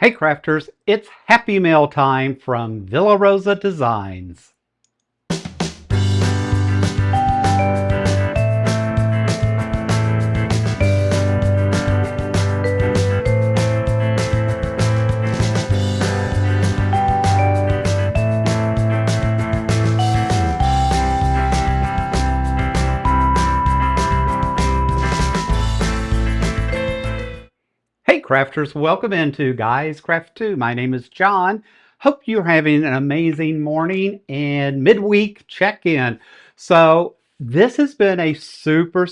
Hey crafters, it's Happy Mail time from Villa Rosa Designs. Hey crafters, welcome into Guys Craft 2. My name is John. Hope you're having an amazing morning and midweek check-in. So this has been a super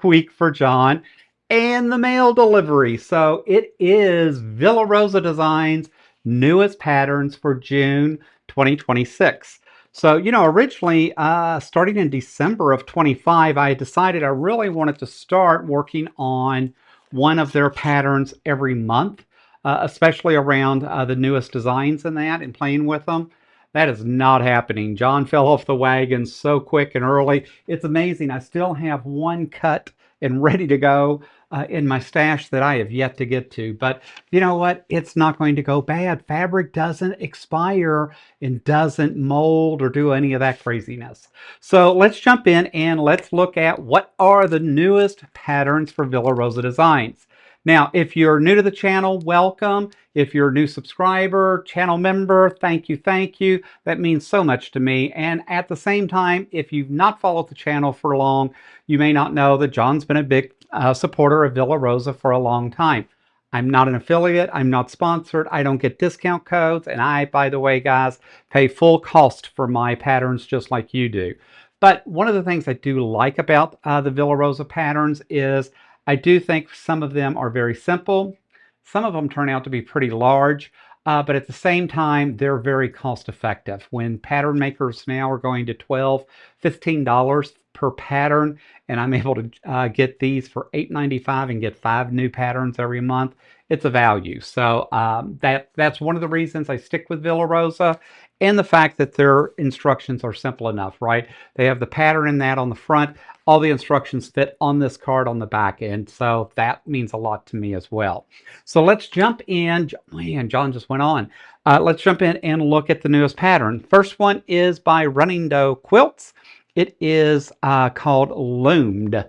week for John and the mail delivery. So it is Villa Rosa Designs' newest patterns for June 2026. So, originally, starting in December of 25, I decided I really wanted to start working on one of their patterns every month, especially around the newest designs in that and playing with them. That is not happening. John fell off the wagon so quick and early. It's amazing. I still have one cut and ready to go in my stash that I have yet to get to. But you know what? It's not going to go bad. Fabric doesn't expire and doesn't mold or do any of that craziness. So let's jump in and let's look at what are the newest patterns for Villa Rosa Designs. Now, if you're new to the channel, welcome. If you're a new subscriber, channel member, thank you, thank you. That means so much to me. And at the same time, if you've not followed the channel for long, you may not know that John's been a big supporter of Villa Rosa for a long time. I'm not an affiliate. I'm not sponsored. I don't get discount codes. And I, by the way, guys, pay full cost for my patterns just like you do. But one of the things I do like about the Villa Rosa patterns is I do think some of them are very simple. Some of them turn out to be pretty large, but at the same time, they're very cost effective. When pattern makers now are going to $12, $15 per pattern, and I'm able to get these for $8.95 and get 5 new patterns every month, it's a value. So that's one of the reasons I stick with Villa Rosa, and the fact that their instructions are simple enough, right? They have the pattern in that on the front. All the instructions fit on this card on the back end, so that means a lot to me as well. So let's jump in. Man, John just went on. Let's jump in and look at the newest pattern. First one is by Running Dough Quilts. It is called Loomed.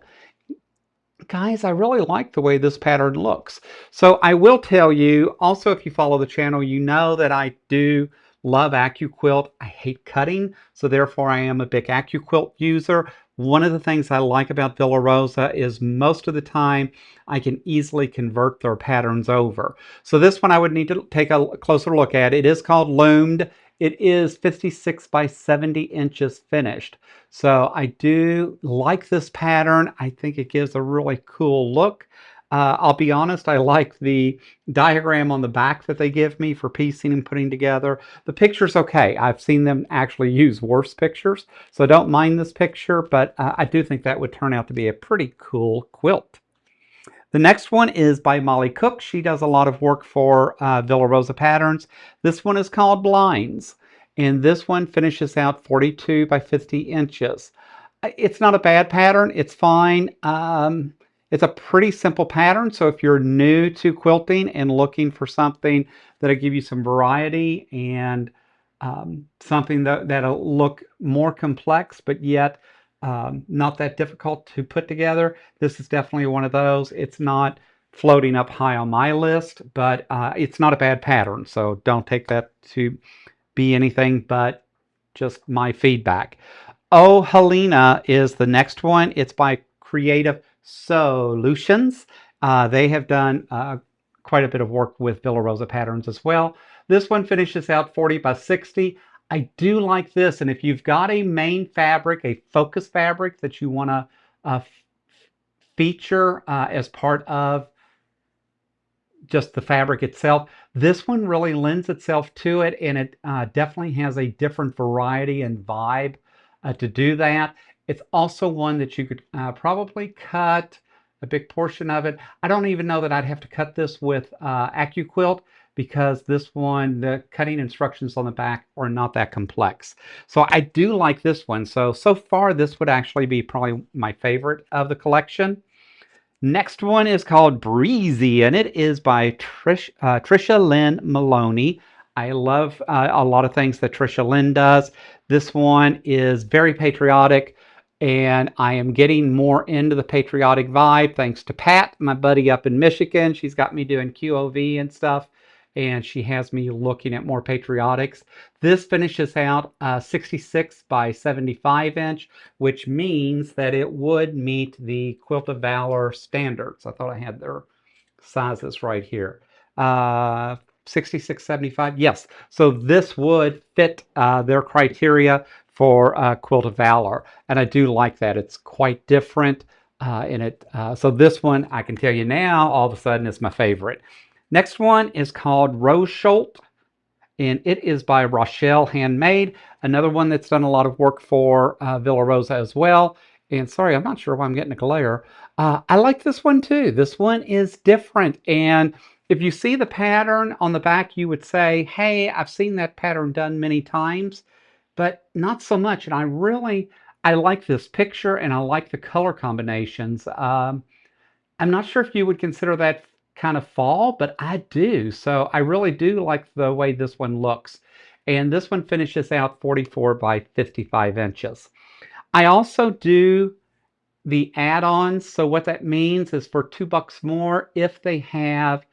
Guys, I really like the way this pattern looks. So I will tell you, also if you follow the channel, you know that I do love AccuQuilt. I hate cutting, so therefore I am a big AccuQuilt user. One of the things I like about Villa Rosa is most of the time I can easily convert their patterns over. So this one I would need to take a closer look at. It is called Loomed. It is 56 by 70 inches finished. So I do like this pattern. I think it gives a really cool look. I'll be honest, I like the diagram on the back that they give me for piecing and putting together. The picture's okay. I've seen them actually use worse pictures, so I don't mind this picture, but I do think that would turn out to be a pretty cool quilt. The next one is by Molly Cook. She does a lot of work for Villa Rosa Patterns. This one is called Blinds, and this one finishes out 42 by 50 inches. It's not a bad pattern. It's fine. It's a pretty simple pattern, so if you're new to quilting and looking for something that'll give you some variety and something that'll look more complex, but yet not that difficult to put together, this is definitely one of those. It's not floating up high on my list, but it's not a bad pattern, so don't take that to be anything but just my feedback. Oh, Helena is the next one. It's by Creative Solutions. They have done quite a bit of work with Villa Rosa patterns as well. This one finishes out 40 by 60. I do like this, and if you've got a main fabric, a focus fabric that you want to feature as part of just the fabric itself, this one really lends itself to it, and it definitely has a different variety and vibe to do that. It's also one that you could probably cut a big portion of it. I don't even know that I'd have to cut this with AccuQuilt, because this one, the cutting instructions on the back are not that complex. So I do like this one. So far this would actually be probably my favorite of the collection. Next one is called Breezy, and it is by Trisha Lynn Maloney. I love a lot of things that Trisha Lynn does. This one is very patriotic, and I am getting more into the patriotic vibe thanks to Pat, my buddy up in Michigan. She's got me doing QOV and stuff, and she has me looking at more patriotics. This finishes out 66 by 75 inch, which means that it would meet the Quilt of Valor standards. I thought I had their sizes right here. Uh, 6675, yes. So this would fit their criteria for Quilt of Valor, and I do like that. It's quite different in it. So this one, I can tell you now, all of a sudden, is my favorite. Next one is called Rose Scholt, and it is by Rochelle Handmade, another one that's done a lot of work for Villa Rosa as well. And sorry, I'm not sure why I'm getting a glare. I like this one too. This one is different, and if you see the pattern on the back, you would say, hey, I've seen that pattern done many times, but not so much. And I like this picture, and I like the color combinations. I'm not sure if you would consider that kind of fall, but I do. So I really do like the way this one looks. And this one finishes out 44 by 55 inches. I also do the add-ons. So what that means is for $2 more, if they have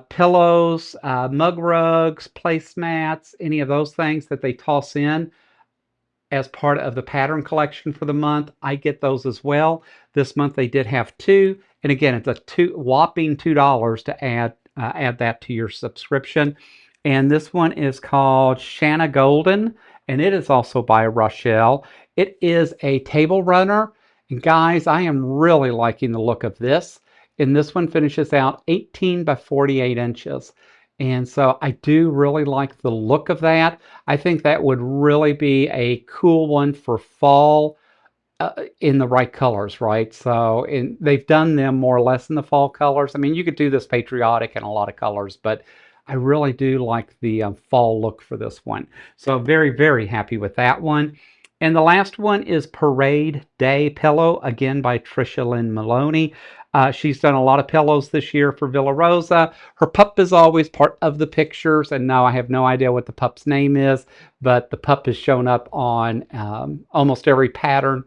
pillows, mug rugs, placemats, any of those things that they toss in, as part of the pattern collection for the month. I get those as well. This month they did have two, and again, it's a whopping $2 to add that to your subscription. And this one is called Shanna Golden, and it is also by Rochelle. It is a table runner, and guys, I am really liking the look of this. And this one finishes out 18 by 48 inches. And so I do really like the look of that. I think that would really be a cool one for fall in the right colors, right? So they've done them more or less in the fall colors. I mean, you could do this patriotic in a lot of colors, but I really do like the fall look for this one. So very, very happy with that one. And the last one is Parade Day Pillow, again by Trisha Lynn Maloney. She's done a lot of pillows this year for Villa Rosa. Her pup is always part of the pictures, and now I have no idea what the pup's name is, but the pup has shown up on almost every pattern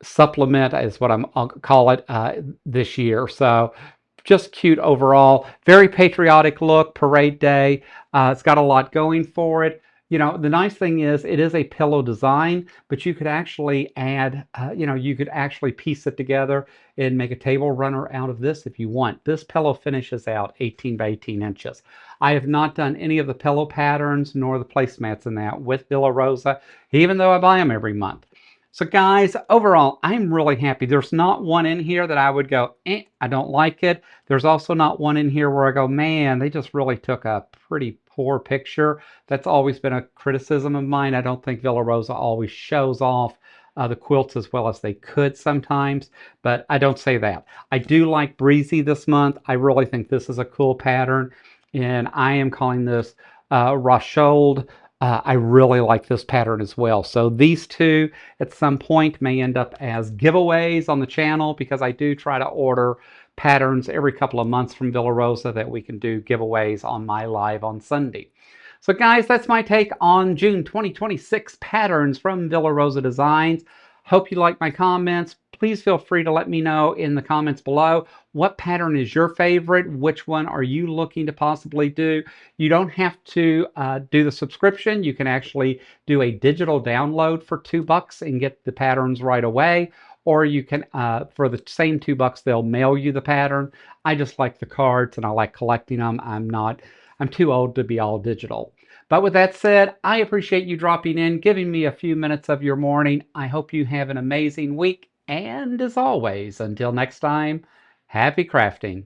supplement is what I'll call it this year. So just cute overall. Very patriotic look, parade day. It's got a lot going for it. You know, the nice thing is it is a pillow design, but you could actually add, you could actually piece it together and make a table runner out of this if you want. This pillow finishes out 18 by 18 inches. I have not done any of the pillow patterns nor the placemats in that with Villa Rosa, even though I buy them every month. So guys, overall, I'm really happy. There's not one in here that I would go, I don't like it. There's also not one in here where I go, man, they just really took a pretty poor picture. That's always been a criticism of mine. I don't think Villa Rosa always shows off the quilts as well as they could sometimes, but I don't say that. I do like Breezy this month. I really think this is a cool pattern, and I am calling this Rochelle. I really like this pattern as well. So these two at some point may end up as giveaways on the channel, because I do try to order patterns every couple of months from Villa Rosa that we can do giveaways on my live on Sunday. So guys, that's my take on June 2026 patterns from Villa Rosa Designs. Hope you like my comments. Please feel free to let me know in the comments below what pattern is your favorite. Which one are you looking to possibly do? You don't have to do the subscription. You can actually do a digital download for $2 and get the patterns right away. Or you can, for the same $2, they'll mail you the pattern. I just like the cards and I like collecting them. I'm too old to be all digital. But with that said, I appreciate you dropping in, giving me a few minutes of your morning. I hope you have an amazing week. And as always, until next time, happy crafting.